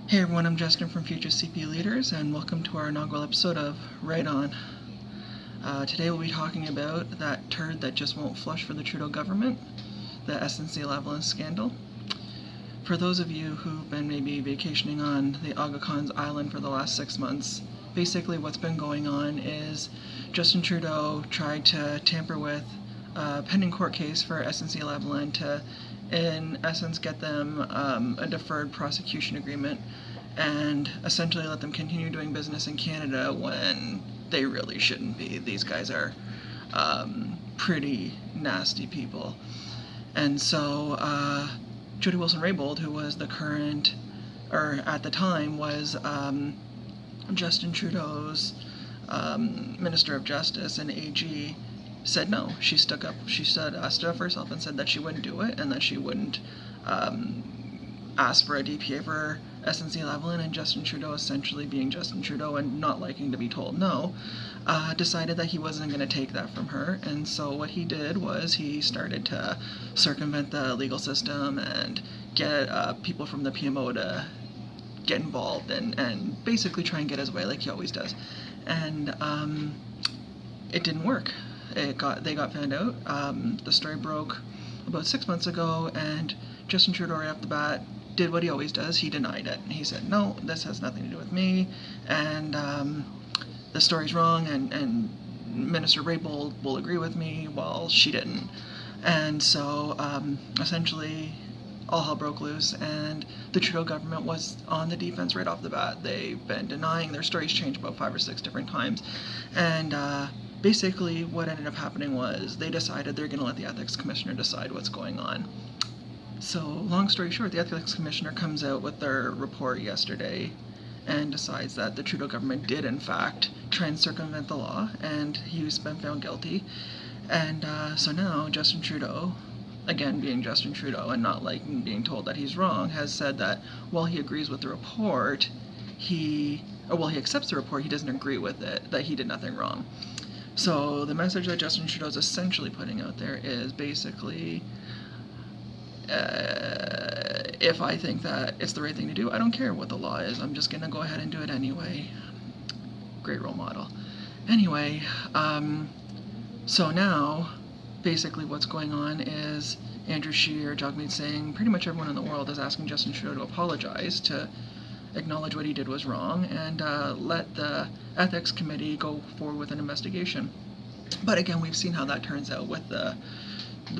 Hey everyone, I'm Justin from Future CP Leaders, and welcome to our inaugural episode of Right On. Today we'll be talking about that turd that just won't flush for the Trudeau government, the SNC-Lavalin scandal. For those of you who've been maybe vacationing on the Aga Khan's Island for the last 6 months, basically what's been going on is Justin Trudeau tried to tamper with a pending court case for SNC-Lavalin to, in essence, get them a deferred prosecution agreement and essentially let them continue doing business in Canada when they really shouldn't be. These guys are pretty nasty people. And so Jody Wilson-Raybould, who was the current, or at the time was Justin Trudeau's Minister of Justice and AG, said no. She stood up for herself and said that she wouldn't do it and that she wouldn't ask for a DPA for SNC-Lavalin, and Justin Trudeau, essentially being Justin Trudeau and not liking to be told no, decided that he wasn't going to take that from her. And so what he did was he started to circumvent the legal system and get people from the PMO to get involved and basically try and get his way like he always does. And it didn't work. They got found out. The story broke about 6 months ago, and Justin Trudeau, right off the bat, did what he always does. He denied it. He said, no, this has nothing to do with me, and the story's wrong, and Minister Raybould will agree with me, while she didn't. And so essentially all hell broke loose, and the Trudeau government was on the defense right off the bat. They've been denying. Their stories changed about 5 or 6 different times, and basically what ended up happening was they decided they're going to let the ethics commissioner decide what's going on. So long story short, the ethics commissioner comes out with their report yesterday and decides that the Trudeau government did in fact try and circumvent the law, and he's been found guilty. And so now Justin Trudeau, again being Justin Trudeau and not liking being told that he's wrong, has said that while he agrees with the report, he accepts the report, he doesn't agree with it, that he did nothing wrong. So the message that Justin Trudeau is essentially putting out there is basically, if I think that it's the right thing to do, I don't care what the law is. I'm just going to go ahead and do it anyway. Great role model. Anyway, so now, basically what's going on is Andrew Scheer, Jagmeet Singh, pretty much everyone in the world is asking Justin Trudeau to apologize, to acknowledge what he did was wrong, and let the ethics committee go forward with an investigation. But again, we've seen how that turns out with the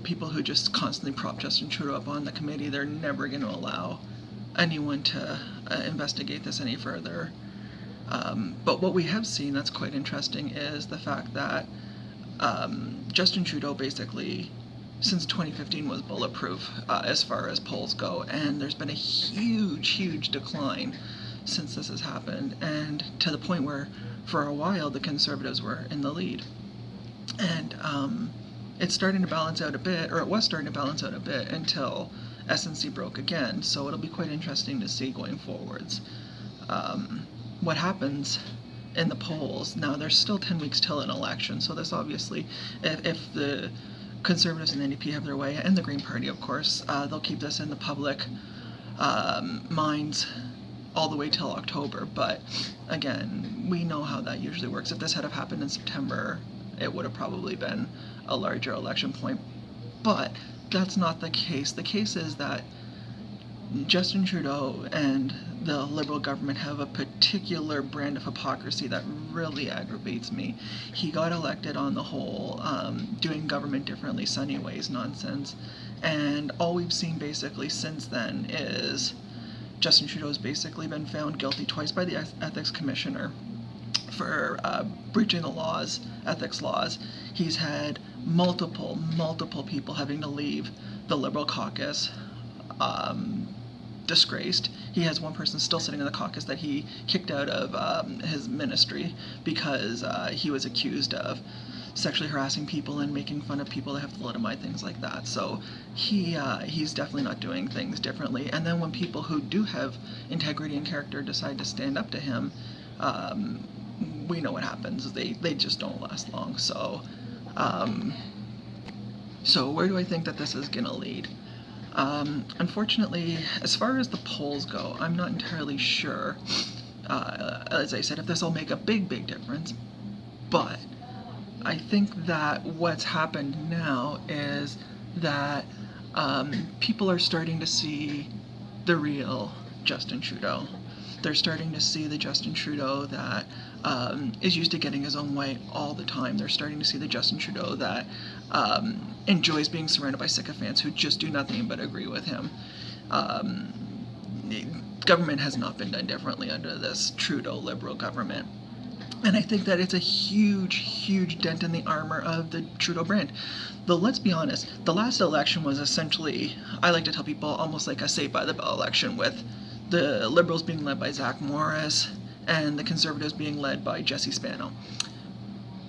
people who just constantly prop Justin Trudeau up on the committee. They're never going to allow anyone to investigate this any further. But what we have seen that's quite interesting is the fact that Justin Trudeau basically, since 2015, was bulletproof as far as polls go, and there's been a huge decline since this has happened, and to the point where for a while the Conservatives were in the lead. And it's starting to balance out a bit, or it was starting to balance out a bit until SNC broke again, so it'll be quite interesting to see going forwards what happens in the polls. Now, there's still 10 weeks till an election, so this obviously, if the Conservatives and the NDP have their way, and the Green Party, of course, they'll keep this in the public minds all the way till October. But again, we know how that usually works. If this had have happened in September, it would have probably been a larger election point. But that's not the case. The case is that Justin Trudeau and the Liberal government have a particular brand of hypocrisy that really aggravates me. He got elected on the whole doing government differently, sunny ways nonsense, and all we've seen basically since then is Justin Trudeau's basically been found guilty twice by the ethics commissioner for breaching the laws, ethics laws. He's had multiple people having to leave the Liberal caucus, disgraced. He has one person still sitting in the caucus that he kicked out of his ministry because he was accused of sexually harassing people and making fun of people that have thalidomide, things like that. So he's definitely not doing things differently. And then when people who do have integrity and character decide to stand up to him, we know what happens. They just don't last long. So where do I think that this is going to lead? Unfortunately, as far as the polls go, I'm not entirely sure. As I said, if this will make a big difference, but I think that what's happened now is that people are starting to see the real Justin Trudeau. They're starting to see the Justin Trudeau that is used to getting his own way all the time. They're starting to see the Justin Trudeau that enjoys being surrounded by sycophants who just do nothing but agree with him. Um, Government has not been done differently under this Trudeau Liberal government. And I think that it's a huge dent in the armor of the Trudeau brand. Though let's be honest, the last election was essentially, I like to tell people, almost like a Saved by the Bell election, with the Liberals being led by Zach Morris and the Conservatives being led by Jesse Spano.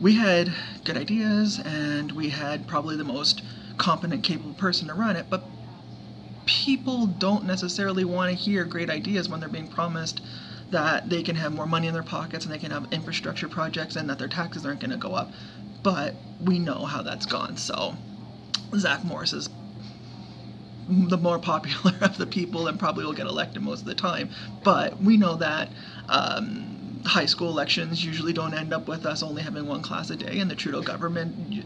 We had good ideas and we had probably the most competent, capable person to run it, but people don't necessarily want to hear great ideas when they're being promised that they can have more money in their pockets and they can have infrastructure projects and that their taxes aren't going to go up. But we know how that's gone. So Zach Morris is the more popular of the people and probably will get elected most of the time. But we know that high school elections usually don't end up with us only having one class a day, and the Trudeau government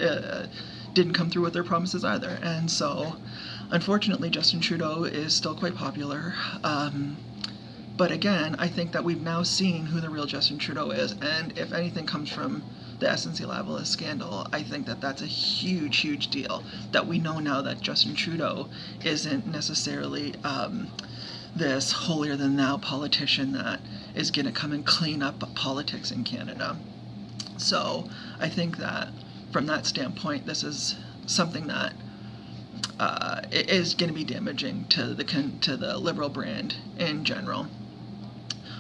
didn't come through with their promises either. And so, unfortunately, Justin Trudeau is still quite popular. But again, I think that we've now seen who the real Justin Trudeau is, and if anything comes from the SNC-Lavalin scandal, I think that that's a huge deal. That we know now that Justin Trudeau isn't necessarily this holier-than-thou politician that is going to come and clean up politics in Canada. So I think that from that standpoint, this is something that is going to be damaging to the Liberal brand in general.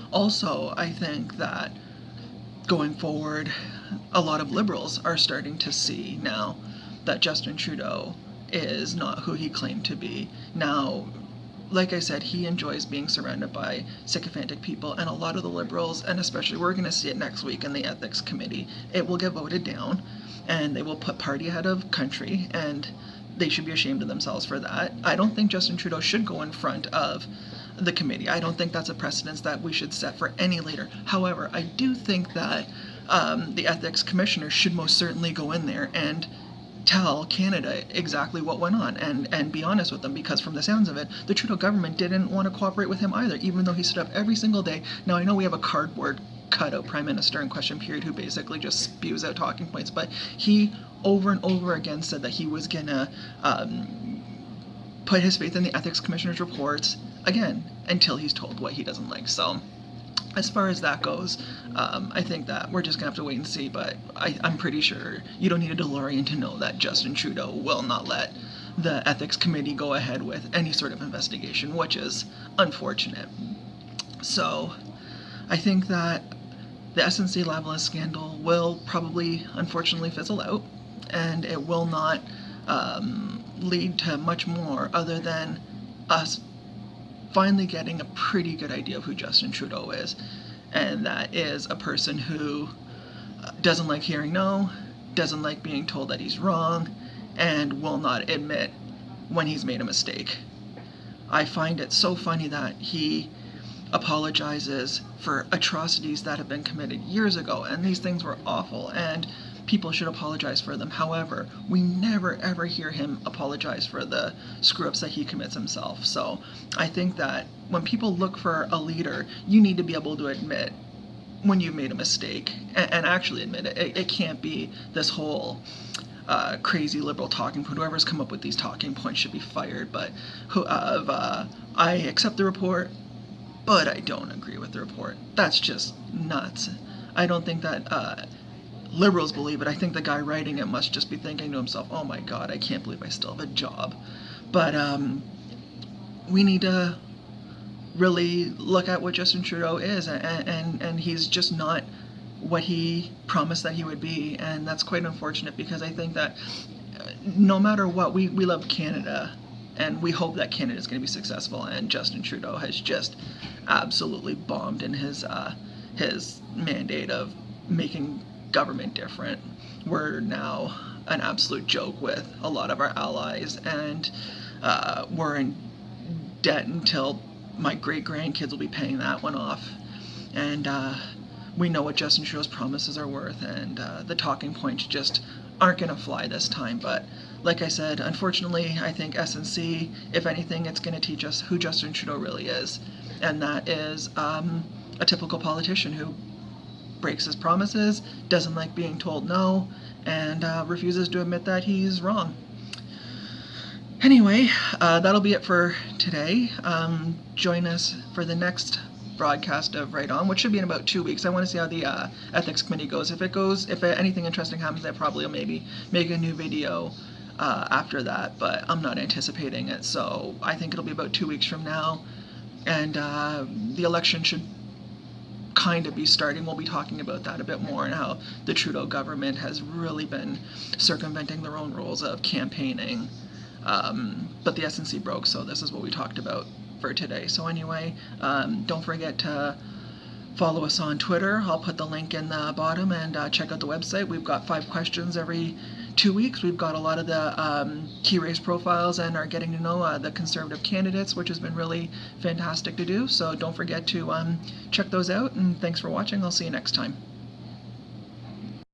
Also, I think that going forward, a lot of Liberals are starting to see now that Justin Trudeau is not who he claimed to be. Now, like I said, he enjoys being surrounded by sycophantic people, and a lot of the Liberals, and especially we're going to see it next week in the Ethics Committee, it will get voted down, and they will put party ahead of country, and they should be ashamed of themselves for that. I don't think Justin Trudeau should go in front of the committee. I don't think that's a precedence that we should set for any leader. However, I do think that the ethics commissioner should most certainly go in there and tell Canada exactly what went on and be honest with them, because from the sounds of it, the Trudeau government didn't want to cooperate with him either, even though he stood up every single day. Now, I know we have a cardboard cutout prime minister in question period who basically just spews out talking points, but he over and over again said that he was gonna put his faith in the ethics commissioner's reports again until he's told what he doesn't like. So as far as that goes, I think that we're just gonna have to wait and see, but I'm pretty sure you don't need a DeLorean to know that Justin Trudeau will not let the ethics committee go ahead with any sort of investigation, which is unfortunate. So I think that the SNC-Lavalin scandal will probably, unfortunately, fizzle out, and it will not lead to much more other than us finally getting a pretty good idea of who Justin Trudeau is. And that is a person who doesn't like hearing no, doesn't like being told that he's wrong, and will not admit when he's made a mistake. I find it so funny that he apologizes for atrocities that have been committed years ago, and these things were awful, and people should apologize for them. However, we never ever hear him apologize for the screw-ups that he commits himself. So I think that when people look for a leader, you need to be able to admit when you've made a mistake and actually admit it. It can't be this whole crazy Liberal talking point. Whoever's come up with these talking points should be fired. But I accept the report, but I don't agree with the report. That's just nuts. I don't think that Liberals believe it. I think the guy writing it must just be thinking to himself, oh my God, I can't believe I still have a job. But we need to really look at what Justin Trudeau is, and he's just not what he promised that he would be, and that's quite unfortunate, because I think that no matter what, we love Canada, and we hope that Canada is going to be successful, and Justin Trudeau has just absolutely bombed in his mandate of making government different. We're now an absolute joke with a lot of our allies, and we're in debt until my great grandkids will be paying that one off. And we know what Justin Trudeau's promises are worth, and the talking points just aren't going to fly this time. But like I said, unfortunately, I think SNC, if anything, it's going to teach us who Justin Trudeau really is, and that is a typical politician who breaks his promises, doesn't like being told no, and refuses to admit that he's wrong. Anyway, that'll be it for today. Join us for the next broadcast of Right On, which should be in about 2 weeks. I want to see how the ethics committee goes. If anything interesting happens, I probably will maybe make a new video after that, but I'm not anticipating it. So I think it'll be about 2 weeks from now, and the election should kind of be starting. We'll be talking about that a bit more, and how the Trudeau government has really been circumventing their own rules of campaigning. But the SNC broke, so this is what we talked about for today. So anyway, don't forget to follow us on Twitter. I'll put the link in the bottom, and check out the website. We've got 5 questions every 2 weeks. We've got a lot of the key race profiles and are getting to know the Conservative candidates, which has been really fantastic to do. So don't forget to check those out, and thanks for watching. I'll see you next time.